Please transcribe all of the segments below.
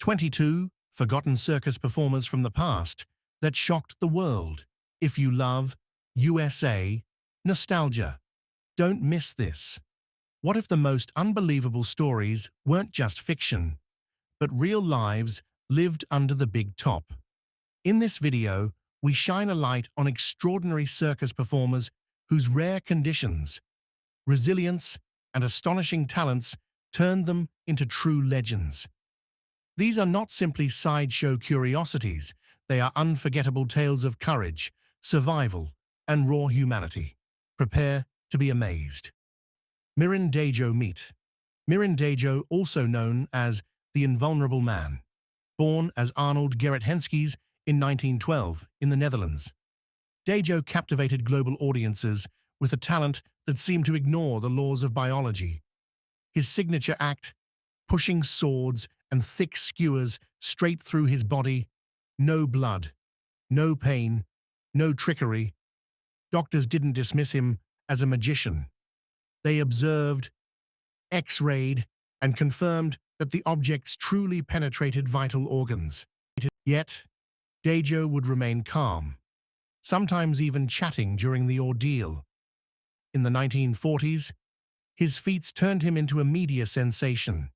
22 forgotten circus performers from the past that shocked the world. If you love USA nostalgia, don't miss this. What if the most unbelievable stories weren't just fiction, but real lives lived under the big top? In this video, we shine a light on extraordinary circus performers whose rare conditions, resilience, and astonishing talents turned them into true legends. These are not simply sideshow curiosities, they are unforgettable tales of courage, survival, and raw humanity. Prepare to be amazed. Mirin Dajo meet. Mirin Dajo, also known as the Invulnerable Man, born as Arnold Gerrit Henskes in 1912 in the Netherlands. Dajo captivated global audiences with a talent that seemed to ignore the laws of biology. His signature act, pushing swords and thick skewers straight through his body, no blood, no pain, no trickery. Doctors didn't dismiss him as a magician. They observed, X-rayed, and confirmed that the objects truly penetrated vital organs. Yet, Dajo would remain calm, sometimes even chatting during the ordeal. In the 1940s, his feats turned him into a media sensation.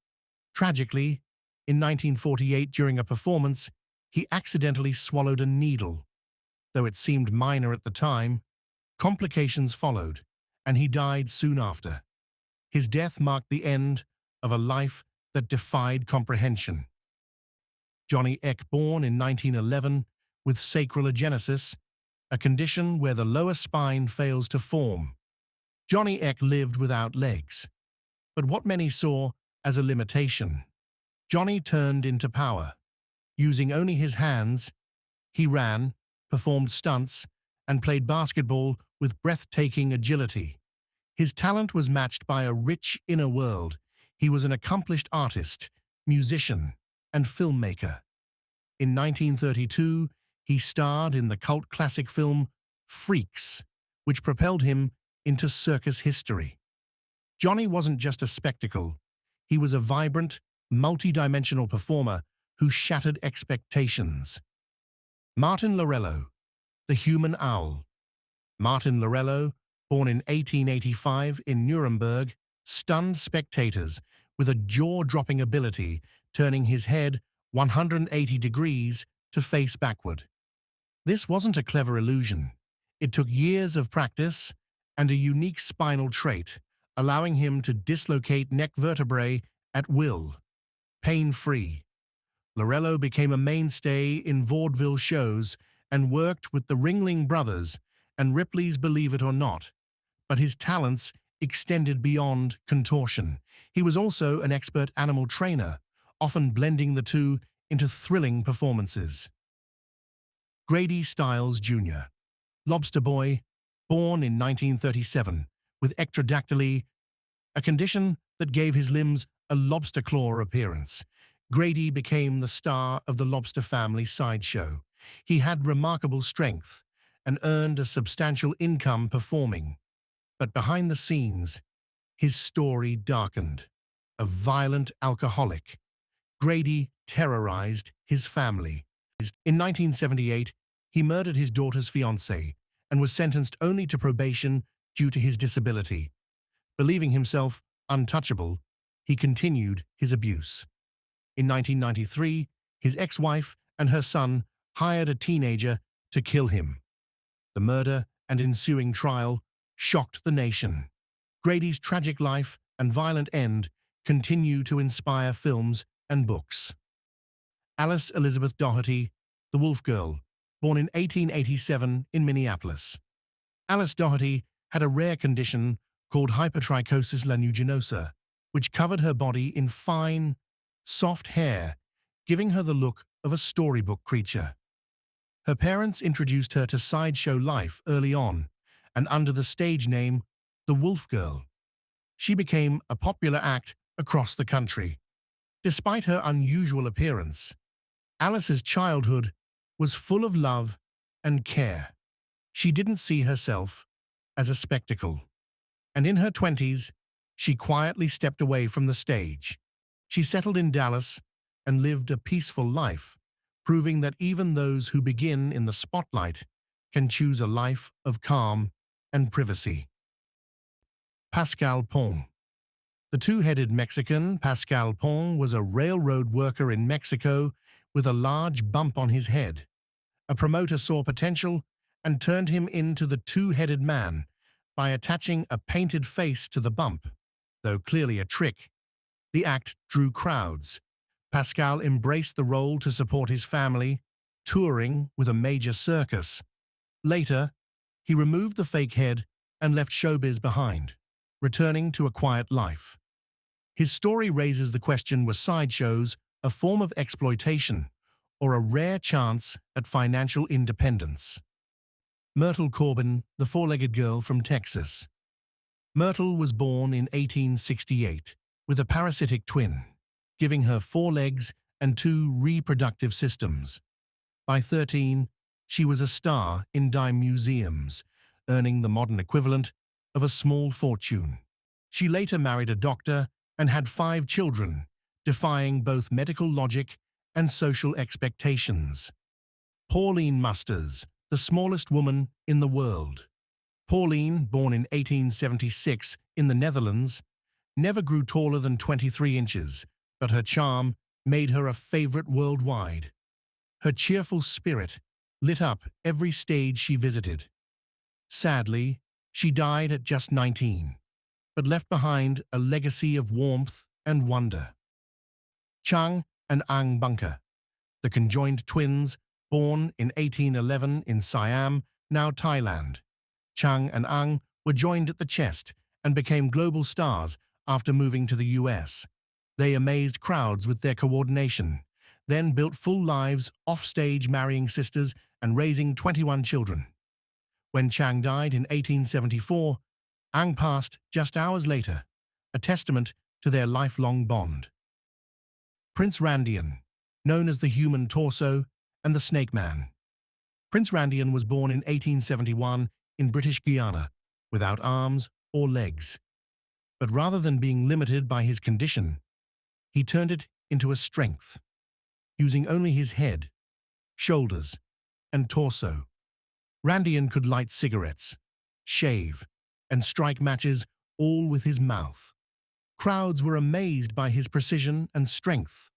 Tragically, in 1948 during a performance, he accidentally swallowed a needle. Though it seemed minor at the time, complications followed, and he died soon after. His death marked the end of a life that defied comprehension. Johnny Eck, born in 1911 with sacral agenesis, a condition where the lower spine fails to form. Johnny Eck lived without legs, but what many saw as a limitation. Johnny turned into power. Using only his hands, he ran, performed stunts, and played basketball with breathtaking agility. His talent was matched by a rich inner world. He was an accomplished artist, musician, and filmmaker. In 1932, he starred in the cult classic film Freaks, which propelled him into circus history. Johnny wasn't just a spectacle. He was a vibrant, multi-dimensional performer who shattered expectations. Martin Lorello, the human owl. Martin Lorello, born in 1885 in Nuremberg, stunned spectators with a jaw-dropping ability, turning his head 180 degrees to face backward. This wasn't a clever illusion. It took years of practice and a unique spinal trait, allowing him to dislocate neck vertebrae at will, pain-free. Lorello became a mainstay in vaudeville shows and worked with the Ringling Brothers and Ripley's Believe It or Not, but his talents extended beyond contortion. He was also an expert animal trainer, often blending the two into thrilling performances. Grady Stiles Jr., Lobster Boy, born in 1937 with ectrodactyly, a condition that gave his limbs a lobster claw appearance. Grady became the star of the Lobster Family sideshow. He had remarkable strength and earned a substantial income performing. But behind the scenes, his story darkened. A violent alcoholic, Grady terrorized his family. In 1978, he murdered his daughter's fiancé and was sentenced only to probation due to his disability. Believing himself untouchable, he continued his abuse. In 1993, his ex-wife and her son hired a teenager to kill him. The murder and ensuing trial shocked the nation. Grady's tragic life and violent end continue to inspire films and books. Alice Elizabeth Doherty, the Wolf Girl, born in 1887 in Minneapolis. Alice Doherty had a rare condition called hypertrichosis lanuginosa, which covered her body in fine, soft hair, giving her the look of a storybook creature. Her parents introduced her to sideshow life early on, and under the stage name, the Wolf Girl, she became a popular act across the country. Despite her unusual appearance, Alice's childhood was full of love and care. She didn't see herself as a spectacle, and in her 20s, she quietly stepped away from the stage. She settled in Dallas, and lived a peaceful life, proving that even those who begin in the spotlight can choose a life of calm and privacy. Pascal Pong. The two-headed Mexican Pascal Pong was a railroad worker in Mexico with a large bump on his head. A promoter saw potential and turned him into the two-headed man by attaching a painted face to the bump. Though clearly a trick, the act drew crowds. Pascal embraced the role to support his family, touring with a major circus. Later, he removed the fake head and left showbiz behind, returning to a quiet life. His story raises the question, were sideshows a form of exploitation or a rare chance at financial independence? Myrtle Corbin, the four-legged girl from Texas. Myrtle was born in 1868 with a parasitic twin, giving her 4 legs and 2 reproductive systems. By 13, she was a star in dime museums, earning the modern equivalent of a small fortune. She later married a doctor and had 5 children, defying both medical logic and social expectations. Pauline Musters, the smallest woman in the world. Pauline, born in 1876 in the Netherlands, never grew taller than 23 inches, but her charm made her a favorite worldwide. Her cheerful spirit lit up every stage she visited. Sadly, she died at just 19, but left behind a legacy of warmth and wonder. Chang and Ang Bunker, the conjoined twins, born in 1811 in Siam, now Thailand. Chang and Ang were joined at the chest and became global stars after moving to the US. They amazed crowds with their coordination, then built full lives off-stage, marrying sisters and raising 21 children. When Chang died in 1874, Ang passed just hours later, a testament to their lifelong bond. Prince Randian, known as the human torso and the Snake Man. Prince Randian was born in 1871 in British Guiana, without arms or legs. But rather than being limited by his condition, he turned it into a strength, using only his head, shoulders, and torso. Randian could light cigarettes, shave, and strike matches, all with his mouth. Crowds were amazed by his precision and strength,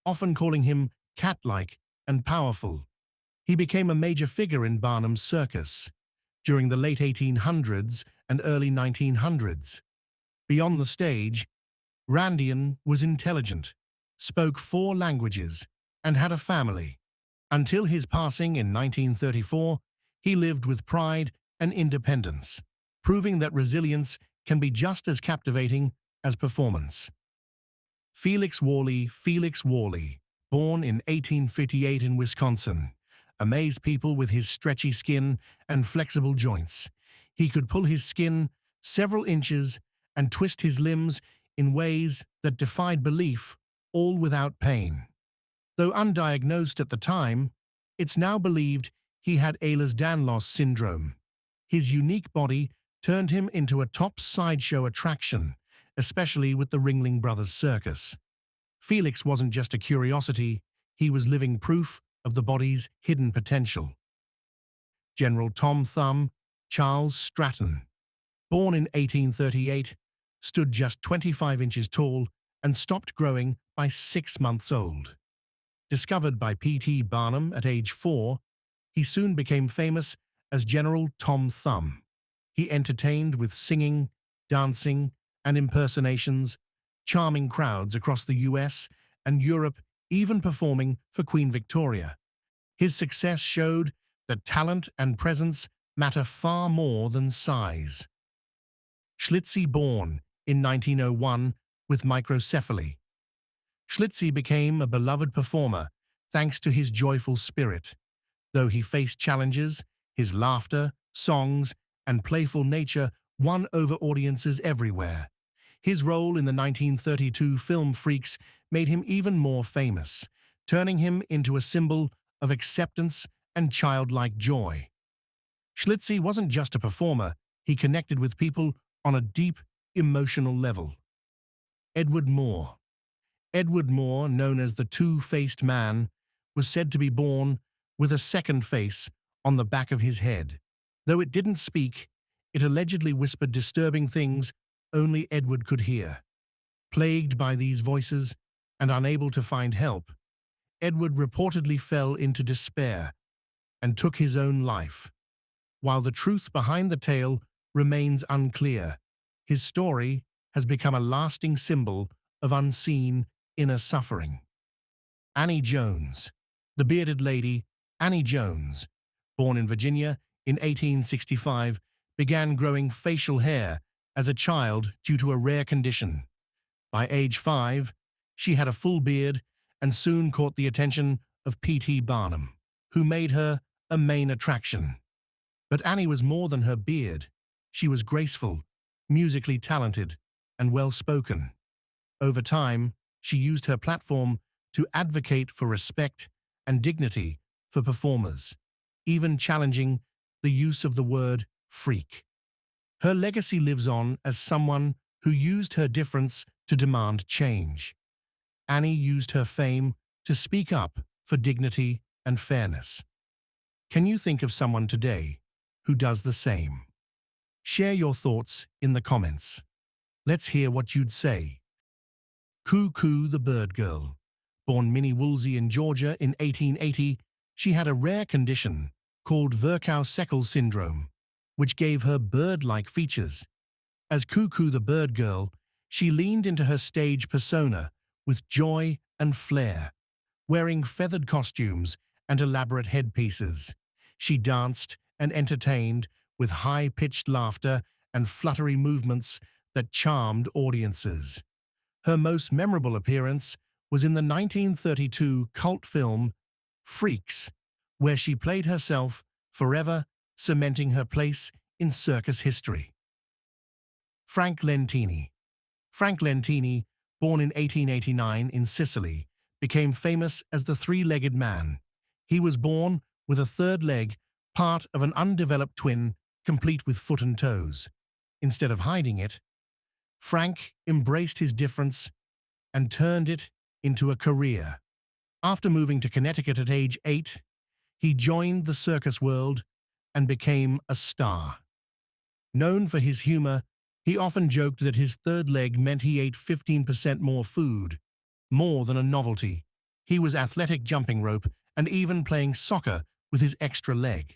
often calling him cat-like and powerful. He became a major figure in Barnum's Circus during the late 1800s and early 1900s. Beyond the stage, Randian was intelligent, spoke 4 languages, and had a family. Until his passing in 1934, he lived with pride and independence, proving that resilience can be just as captivating as performance. Felix Worley, born in 1858 in Wisconsin, amazed people with his stretchy skin and flexible joints. He could pull his skin several inches and twist his limbs in ways that defied belief, all without pain. Though undiagnosed at the time, it's now believed he had Ehlers-Danlos syndrome. His unique body turned him into a top sideshow attraction, especially with the Ringling Brothers Circus. Felix wasn't just a curiosity, he was living proof of the body's hidden potential. General Tom Thumb Charles Stratton, born in 1838, stood just 25 inches tall and stopped growing by 6 months old. Discovered by P.T. Barnum at age 4, he soon became famous as General Tom Thumb. He entertained with singing, dancing, and impersonations, charming crowds across the US and Europe, even performing for Queen Victoria. His success showed that talent and presence matter far more than size. Schlitzie, born in 1901 with microcephaly. Schlitzie became a beloved performer thanks to his joyful spirit. Though he faced challenges, his laughter, songs, and playful nature won over audiences everywhere. His role in the 1932 film Freaks made him even more famous, turning him into a symbol of acceptance and childlike joy. Schlitzie wasn't just a performer, he connected with people on a deep, emotional level. Edward Moore. Edward Moore, known as the Two-Faced Man, was said to be born with a second face on the back of his head. Though it didn't speak, it allegedly whispered disturbing things only Edward could hear. Plagued by these voices and unable to find help, Edward reportedly fell into despair and took his own life. While the truth behind the tale remains unclear, his story has become a lasting symbol of unseen inner suffering. Annie Jones. The bearded lady, Annie Jones, born in Virginia in 1865, began growing facial hair as a child due to a rare condition. By age 5, she had a full beard and soon caught the attention of P.T. Barnum, who made her a main attraction. But Annie was more than her beard. She was graceful, musically talented, and well-spoken. Over time, she used her platform to advocate for respect and dignity for performers, even challenging the use of the word freak. Her legacy lives on as someone who used her difference to demand change. Annie used her fame to speak up for dignity and fairness. Can you think of someone today who does the same? Share your thoughts in the comments. Let's hear what you'd say. Cuckoo the Bird Girl. Born Minnie Woolsey in Georgia in 1880, she had a rare condition called Virchow-Seckel syndrome, which gave her bird-like features. As Cuckoo the Bird Girl, she leaned into her stage persona with joy and flair. Wearing feathered costumes and elaborate headpieces, she danced and entertained with high-pitched laughter and fluttery movements that charmed audiences. Her most memorable appearance was in the 1932 cult film Freaks, where she played herself, forever cementing her place in circus history. Frank Lentini. Frank Lentini, born in 1889 in Sicily, became famous as the three-legged man. He was born with a third leg, part of an undeveloped twin, complete with foot and toes. Instead of hiding it, Frank embraced his difference and turned it into a career. After moving to Connecticut at age 8, he joined the circus world and became a star. Known for his humor, he often joked that his third leg meant he ate 15% more food. More than a novelty, he was athletic jumping rope and even playing soccer with his extra leg.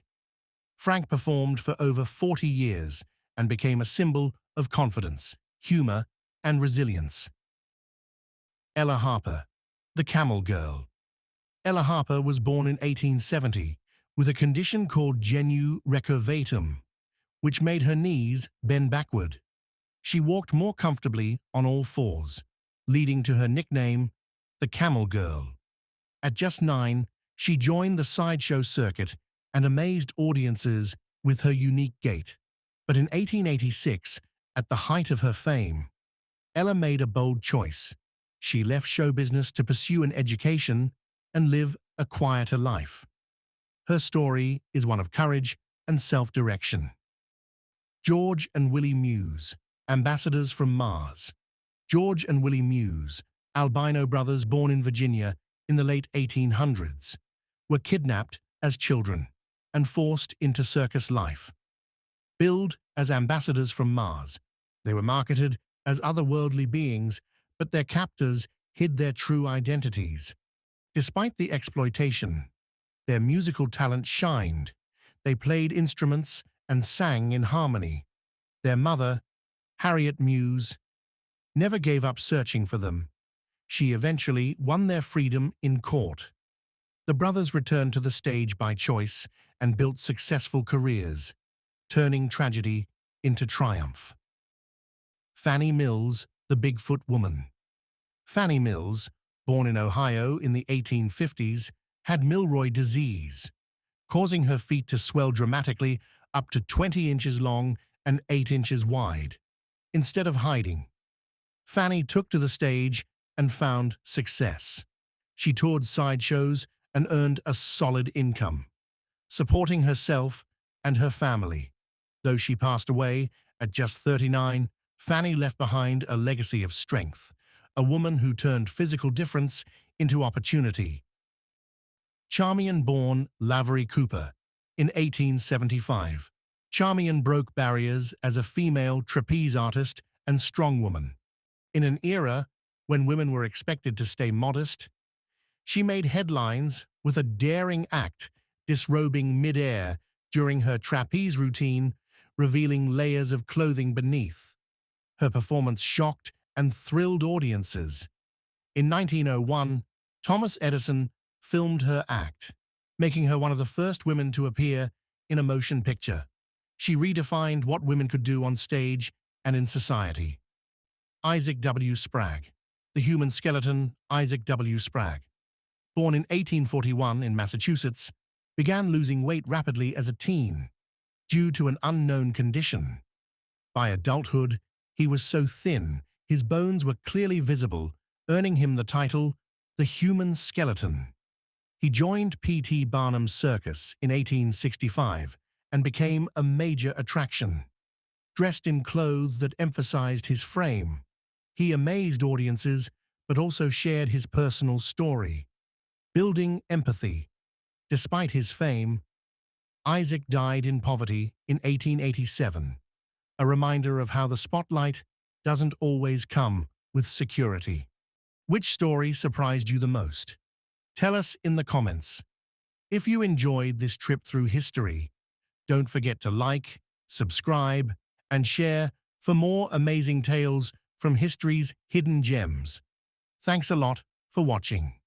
Frank performed for over 40 years and became a symbol of confidence, humor, and resilience. Ella Harper, the Camel Girl. Ella Harper was born in 1870 with a condition called genu recurvatum, which made her knees bend backward. She walked more comfortably on all fours, leading to her nickname, the Camel Girl. At just 9, she joined the sideshow circuit and amazed audiences with her unique gait. But in 1886, at the height of her fame, Ella made a bold choice. She left show business to pursue an education and live a quieter life. Her story is one of courage and self-direction. George and Willie Muse, ambassadors from Mars. George and Willie Muse, albino brothers born in Virginia in the late 1800s, were kidnapped as children and forced into circus life. Billed as ambassadors from Mars, they were marketed as otherworldly beings, but their captors hid their true identities. Despite the exploitation, their musical talent shined. They played instruments and sang in harmony. Their mother, Harriet Muse, never gave up searching for them. She eventually won their freedom in court. The brothers returned to the stage by choice and built successful careers, turning tragedy into triumph. Fannie Mills, the Bigfoot Woman. Fannie Mills, born in Ohio in the 1850s, had Milroy disease, causing her feet to swell dramatically up to 20 inches long and 8 inches wide. Instead of hiding, Fannie took to the stage and found success. She toured sideshows and earned a solid income, supporting herself and her family. Though she passed away at just 39, Fannie left behind a legacy of strength, a woman who turned physical difference into opportunity. Charmian born Lavery Cooper in 1875. Charmian broke barriers as a female trapeze artist and strongwoman. In an era when women were expected to stay modest, she made headlines with a daring act disrobing mid-air during her trapeze routine, revealing layers of clothing beneath. Her performance shocked and thrilled audiences. In 1901, Thomas Edison filmed her act, making her one of the first women to appear in a motion picture. She redefined what women could do on stage and in society. Isaac W. Spragg. The human skeleton, Isaac W. Spragg, born in 1841 in Massachusetts, began losing weight rapidly as a teen due to an unknown condition. By adulthood, he was so thin, his bones were clearly visible, earning him the title, the human skeleton. He joined P.T. Barnum's Circus in 1865 and became a major attraction. Dressed in clothes that emphasized his frame, he amazed audiences but also shared his personal story, building empathy. Despite his fame, Isaac died in poverty in 1887, a reminder of how the spotlight doesn't always come with security. Which story surprised you the most? Tell us in the comments. If you enjoyed this trip through history, don't forget to like, subscribe, and share for more amazing tales from history's hidden gems. Thanks a lot for watching.